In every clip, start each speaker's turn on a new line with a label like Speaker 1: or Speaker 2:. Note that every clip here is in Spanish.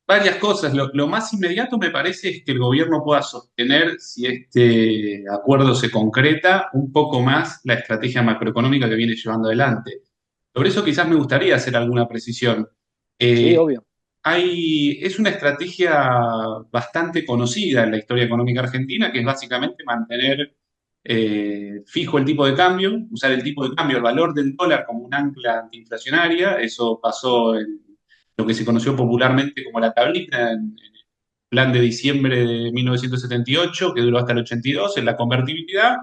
Speaker 1: varias cosas. Lo más inmediato me parece es que el gobierno pueda sostener, si este acuerdo se concreta, un poco más la estrategia macroeconómica que viene llevando adelante. Sobre eso quizás me gustaría hacer alguna precisión.
Speaker 2: Sí,
Speaker 1: Eh,
Speaker 2: obvio.
Speaker 1: es una estrategia bastante conocida en la historia económica argentina, que es básicamente mantener fijo el tipo de cambio, usar el tipo de cambio, el valor del dólar como un ancla antiinflacionaria. Eso pasó en lo que se conoció popularmente como la tablita, en el plan de diciembre de 1978, que duró hasta el 82, en la convertibilidad,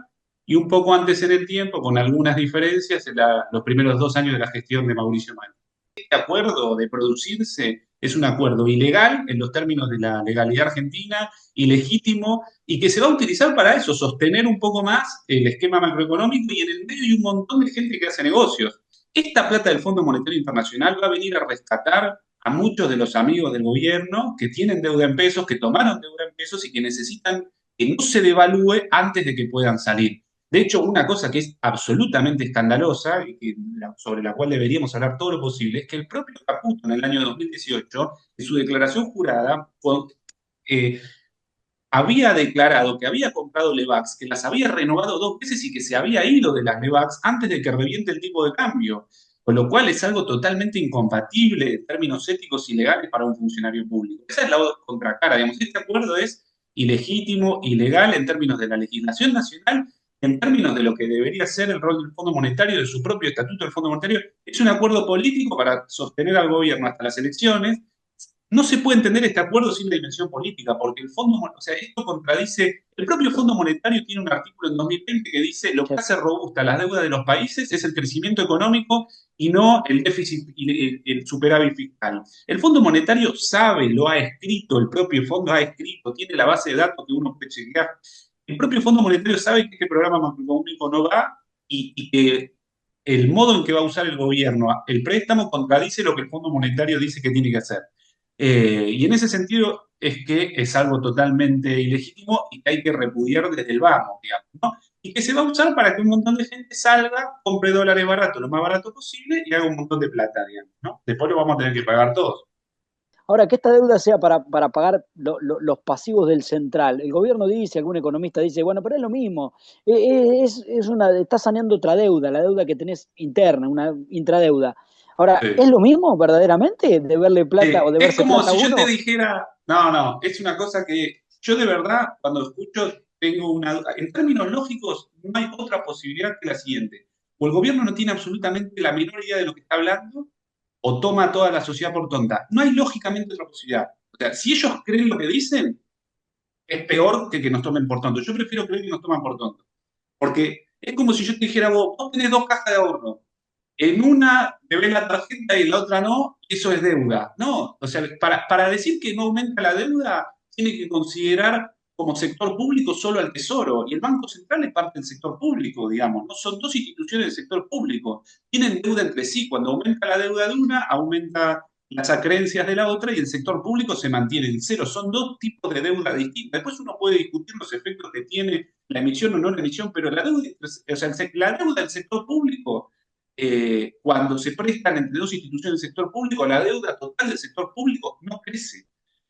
Speaker 1: y un poco antes en el tiempo, con algunas diferencias, en los primeros 2 años de la gestión de Mauricio Macri. Este acuerdo de producirse es un acuerdo ilegal en los términos de la legalidad argentina, ilegítimo, y que se va a utilizar para eso, sostener un poco más el esquema macroeconómico, y en el medio hay un montón de gente que hace negocios. Esta plata del Fondo Monetario Internacional va a venir a rescatar a muchos de los amigos del gobierno que tienen deuda en pesos, que tomaron deuda en pesos y que necesitan que no se devalúe antes de que puedan salir. De hecho, una cosa que es absolutamente escandalosa y sobre la cual deberíamos hablar todo lo posible es que el propio Caputo en el año 2018, en su declaración jurada, eh, había declarado que había comprado Levax, que las había renovado 2 veces y que se había ido de las Levax antes de que reviente el tipo de cambio, con lo cual es algo totalmente incompatible en términos éticos y legales para un funcionario público. Esa es la contracara, digamos, este acuerdo es ilegítimo, ilegal en términos de la legislación nacional, en términos de lo que debería ser el rol del Fondo Monetario, de su propio estatuto del Fondo Monetario. Es un acuerdo político para sostener al gobierno hasta las elecciones. No se puede entender este acuerdo sin la dimensión política, porque o sea, esto contradice, el propio Fondo Monetario tiene un artículo en 2020 que dice lo que
Speaker 2: Sí.
Speaker 1: hace robusta las deudas de los países es el crecimiento económico y no el déficit y el superávit fiscal. El Fondo Monetario sabe, lo ha escrito, el propio fondo ha escrito, tiene la base de datos que uno puede chequear. El propio Fondo Monetario sabe que este programa macroeconómico no va y que el modo en que va a usar el gobierno el préstamo contradice lo que el Fondo Monetario dice que tiene que hacer. Y en ese sentido es que es algo totalmente ilegítimo y que hay que repudiar desde el vamos, digamos, ¿no? Y que se va a usar para que un montón de gente salga, compre dólares baratos, lo más barato posible y haga un montón de plata, digamos, ¿no? Después lo vamos a tener que pagar todos.
Speaker 2: Ahora, que esta deuda sea para pagar los pasivos del central. El gobierno dice, algún economista dice, bueno, pero es lo mismo. Está saneando otra deuda, la deuda que tenés interna, una intradeuda. Ahora, ¿es
Speaker 1: Sí.
Speaker 2: lo mismo verdaderamente deberle plata o
Speaker 1: Es
Speaker 2: deberse
Speaker 1: como
Speaker 2: plata a
Speaker 1: si yo te
Speaker 2: uno?
Speaker 1: dijera, no, no, es una cosa que yo de verdad, cuando escucho, tengo una duda. En términos lógicos, no hay otra posibilidad que la siguiente. O el gobierno no tiene absolutamente la menor idea de lo que está hablando, o toma a toda la sociedad por tonta. No hay lógicamente otra posibilidad. O sea, si ellos creen lo que dicen, es peor que nos tomen por tonto. Yo prefiero creer que nos toman por tonto. Porque es como si yo te dijera, vos tenés 2 cajas de ahorro. En una debes la tarjeta y en la otra no, y eso es deuda. No, o sea, para decir que no aumenta la deuda, tiene que considerar como sector público solo al Tesoro, y el Banco Central es parte del sector público, digamos, ¿no? Son dos instituciones del sector público. Tienen deuda entre sí. Cuando aumenta la deuda de una, aumenta las acreencias de la otra y el sector público se mantiene en cero. Son dos tipos de deuda distintas. Después uno puede discutir los efectos que tiene la emisión o no la emisión, pero la deuda, o sea, la deuda del sector público, cuando se prestan entre dos instituciones del sector público, la deuda total del sector público no crece.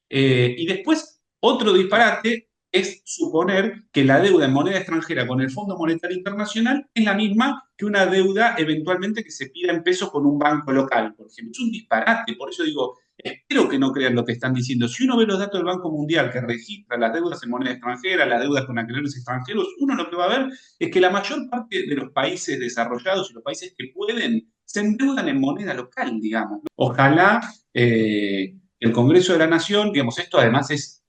Speaker 1: Y después, otro disparate es suponer que la deuda en moneda extranjera con el Fondo Monetario Internacional es la misma que una deuda eventualmente que se pida en pesos con un banco local, por ejemplo. Es un disparate, por eso digo, espero que no crean lo que están diciendo. Si uno ve los datos del Banco Mundial que registra las deudas en moneda extranjera, las deudas con acreedores extranjeros, uno lo que va a ver es que la mayor parte de los países desarrollados y los países que pueden se endeudan en moneda local, digamos, ¿no? Ojalá el Congreso de la Nación, digamos, esto además es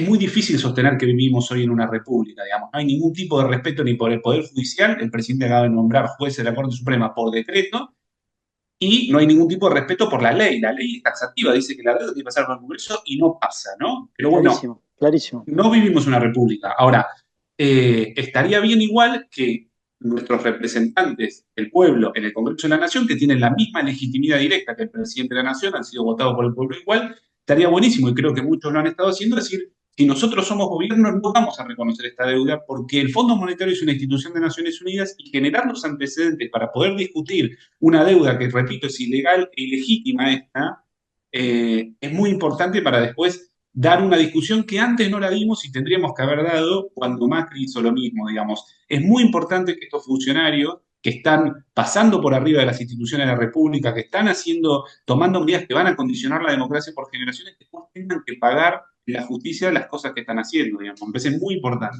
Speaker 1: muy difícil sostener que vivimos hoy en una república, digamos. No hay ningún tipo de respeto ni por el Poder Judicial. El presidente acaba de nombrar jueces de la Corte Suprema por decreto y no hay ningún tipo de respeto por la ley. La ley es taxativa, dice que la deuda tiene que pasar por el Congreso y no pasa, ¿no? Pero bueno,
Speaker 2: Clarísimo, clarísimo.
Speaker 1: no vivimos una república. Ahora, estaría bien igual que nuestros representantes, el pueblo, en el Congreso de la Nación, que tienen la misma legitimidad directa que el presidente de la Nación, han sido votados por el pueblo igual, estaría buenísimo, y creo que muchos lo han estado haciendo, decir, si nosotros somos gobierno, no vamos a reconocer esta deuda, porque el Fondo Monetario es una institución de Naciones Unidas y generar los antecedentes para poder discutir una deuda que, repito, es ilegal e ilegítima esta, es muy importante para después dar una discusión que antes no la dimos y tendríamos que haber dado cuando Macri hizo lo mismo, digamos. Es muy importante que estos funcionarios que están pasando por arriba de las instituciones de la República, que están tomando medidas que van a condicionar la democracia por generaciones, que después tengan que pagar en la justicia las cosas que están haciendo, digamos. Me parece muy importante.